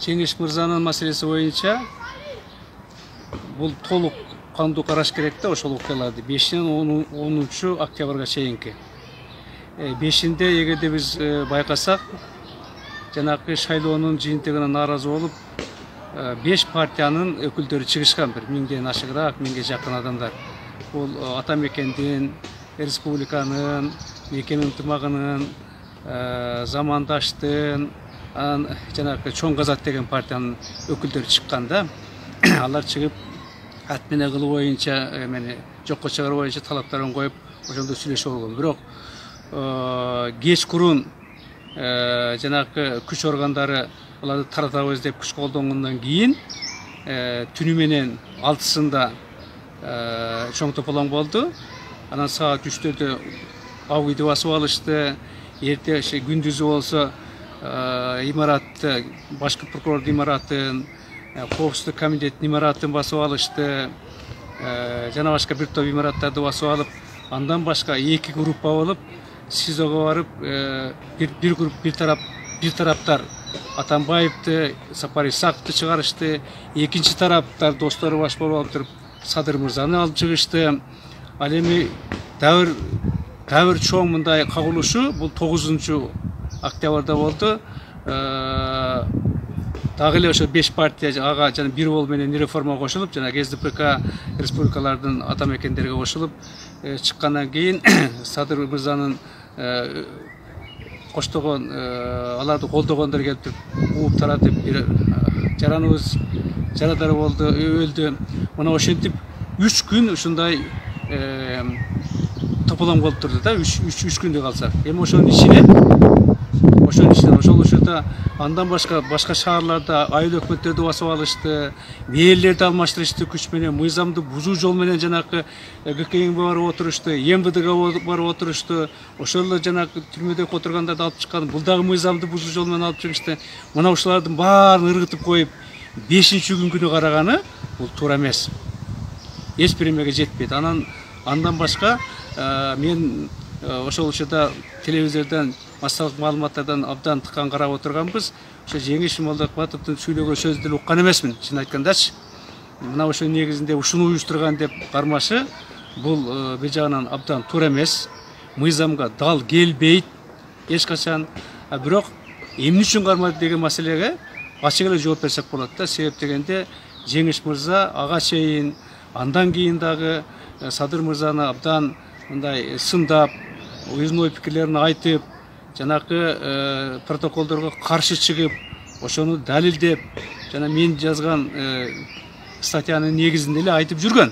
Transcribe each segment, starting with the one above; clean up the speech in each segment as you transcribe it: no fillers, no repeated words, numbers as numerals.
Жеңиш мырзанын маселеси боюнча бул толук кандуу караш керек да ошол окуяларды 5-ден 10 октябрга чейинки. 5-inde эгерде биз байкасак, жанакы шайлоонун жыйынтыгына нааразы болуп, 5 партиянын өкүлдөрү чыгышкан, бир 1000ден ашыгыраак, 1000ге жакын адамдар. Бул ата мекендин, республиканын, мекеме ынтымагынын, замандаштын, жанакы чоң казат деген партиянын өкүлдөрү чыккан да. Алар чыгып ат менен кылуу боюнча, эмени жокко чыгаруу боюнча талаптарын коюп, ошондо сүйлөшүп болгон. Бирок кечкурун жанакы күч органдары аларды таратабыз деп күч колдонгондон кийин түнү менен 6-сында чоң тополоң болду. Анан саат 3-тө ав үйдү басып алышты. Эрте күндүзү болсо имаратты, башкы прокурордун имаратын, коопсуздук комитеттин имаратын басып алышты. Жана башка бир топ имараттарды басып алып, андан башка 2 группа болуп СИЗОго барып, бир групп бир тараптар Атамбаевди, Сапар Исаковду чыгарышты. Экинчи тараптар достору баш болуп алып туруп Садыр мырзаны алып чыгышты. Ал эми дабыр чоң мындай кагылышы бул 9 октябрда болду. Дагы эле ошо 5 партия ага жана бир бол менен реформа кошулуп, жана СДПК республикалардын ата мекендерге кошулуп чыккандан кийин Садыр мырзанын коштогон, аларды колдогондор келип ууп таратып, бир жараныбыз жарадар болду, өлдү. Мына ошентип 3 күн ушундай тополоң болуп турду да, 3 күндө калсак. Эми ошонун ичинен ошол учурда андан башка шаарларда айыл өкмөттөрдү басып алышты, мэрлерди алмаштырышты күч менен, мыйзамды бузуу жол менен жанакы ГКМге барып отурушту, МВДга барып отурушту. Ошол эле жанакы түрмөдө отургандарды алып чыккан, бул дагы мыйзамды бузуу жол менен алып чыгышты. Мына ушулардын баарын ыргытып коюп, 5-күнү караганы бул туура эмес. Эч бир эмеге жетпейт. Андан башка мен ошол учурда телевизордон массалык маалыматтардан абдан тыккан карап отурганбыз. Ошо Жеңиш Молдокбатовдун сүйлөгөн сөздөрүн уккан эмесмин, чын айткандачы. Мына ошо негизинде ушуну уюштурган деп кармашы, бул бир жагынан абдан туура эмес. Мыйзамга дал келбейт эч качан. Бирок эмне үчүн кармады деген маселеге ачык эле жооп берсек болот да. Себеп дегенде Жеңиш мырза ага чейин, андан кийин дагы Садыр мырзаны абдан мындай сындап, өзүнүн ой пикирлерин айтып, жанакы протоколдорго каршы чыгып, ошону далилдеп, жана мен жазган статьянын негизинде эле айтып жүргөн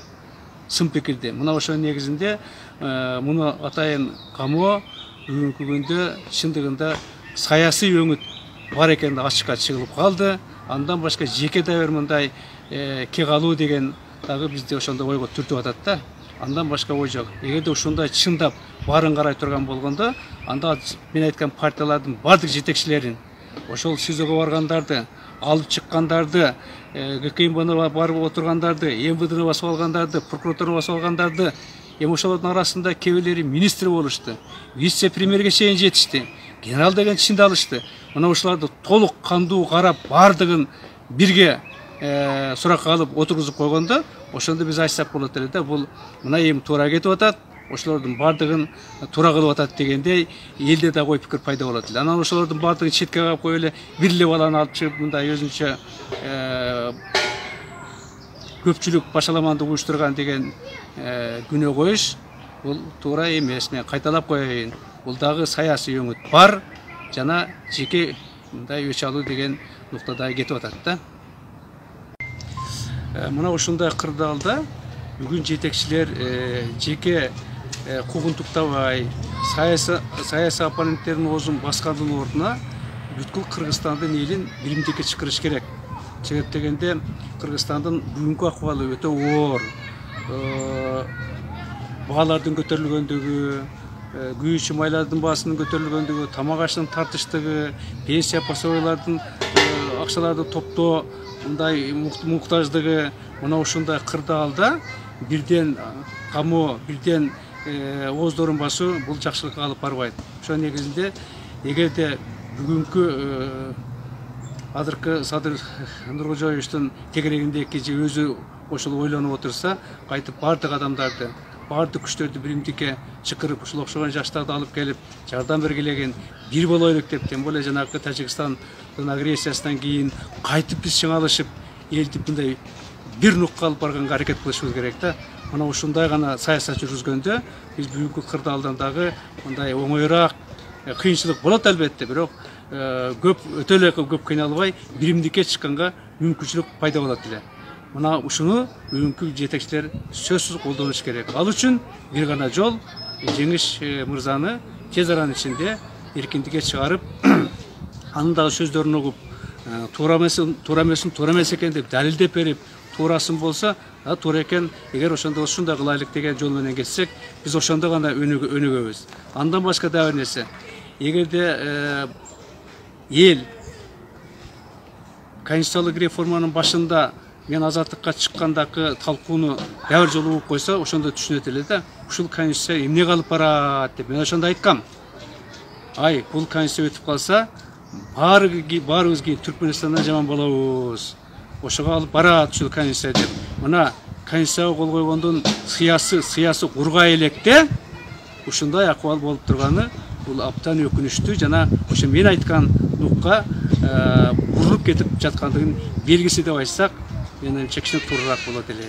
сын пикирди. Мына ошонун негизинде муну атайын камоо бүгүнкү күндө чындыгында саясий өңүт бар экени ачыкка чыгылып калды. Андан башка жеке дабыр мындай ке калуу деген дагы бизди ошондой ойго түртүп атат да. Андан башка ой жок. Эгерде ушундай чындап баарын карай турган болгондо, анда мен айткан партиялардын бардык жетекчилерин, ошол СИЗОго баргандарды, алып чыккандарды, ГКМБны барып отургандарды, МВДны басып алгандарды, прокуратураны басып алгандарды, эми ошолордун арасында кээ министр болушту, вице-премьерге чейин жетишти, генерал деген чынды алышты. Мына ушуларды толук кандуу карап, бардыгын бирге суракка алып отургузуп койгондо, ошондо биз айтсак болот эле да, бул мына эми туура кетип атат, ошолордун бардыгын туура кылып атат дегенде элде да ой пикир пайда болот эле. Анан ошолордун бардыгын четке кагып коюп эле бир эле баланы алып чыгып мындай өзүнчө көпчүлүк башаламандык уюштурган деген күнөө коюш, бул туура эмес. Мен кайталап коеюн, бул дагы саясий өңүт бар, жана жеке мындай өч алуу деген нуктада кетип атат да. Мына ушундай кырдаалда бүгүн жетекчилер жеке куугунтуктабай, саясий оппоненттердин оозун баскандын ордуна бүткүл Кыргызстандын элин биримдикке чакырыш керек. Себеп дегенде Кыргызстандын бүгүнкү акыбалы өтө оор. Баалардын көтөрүлгөндүгү, күйүүчү майлардын баасынын көтөрүлгөндүгү, тамак ашынын тартыштыгы, пенсия пособиялардын акчаларды топтоо мындай муктаждыгы, мына ушундай кырдаалда бирден камоо, бирден ооздорун басуу бул жакшылыкка алып барбайт. Ошол негизинде эгерде бүгүнкү азыркы Садыр Нуркожоевичтин тегерегиндеки же өзү ошол ойлонуп отурса, кайтып бардык адамдарды, бардык күчтөрдү биримдикке чакырып, ушул окшогон жаштарды алып келип, жардам бергилеген бир болойлук деп, тем более жанагы Тажикстандын агрессиясынан кийин кайтып биз чыңалышып, элди мындай бир нукка алып барганга аракет кылышыбыз керек да. Мына ушундай гана саясат жүргүзгөндө биз бүгүнкү кырдаалдан дагы мындай оңоюраак, кыйынчылык болот албетте, бирок өтө эле көп кыйналбай биримдикке чыкканга мүмкүнчүлүк пайда болот эле. Мына ушуну бүгүнкү жетекчилер сөзсүз колдонуш керек. Ал үчүн бир гана жол Жеңиш мырзаны тез аранын ичинде эркиндикке чыгарып, анын дагы сөздөрүн угуп, туура эмес экен деп далилдеп берип, туурасын болса, туура экен, эгер ошондо ушундай кылайлык деген жол менен кетсек, биз ошондо гана өнүгөбүз. Андан башка дагы бир нерсе. Эгерде эл конституциялык реформанын башында мен азаттыкка чыккандагы талкууну дагы бир жолу угуп койсо, ошондо түшүнөт эле да. Ушул конституция эмнеге алып барат деп мен ошондо айткам. Ай, бул конституция өтүп калса, баарыбыз Түркмөнстандан жаман болобуз. Ошого алып барат ушул конституция деп. Мына конституцияга кол койгондун сыясы кургай электе ушундай акыбал болуп турганы бул абдан өкүнүчтүү жана ошо мен айткан нукка бурулуп кетип жаткандыгын белгиси деп айтсак, менин чекчине туурараак болот эле.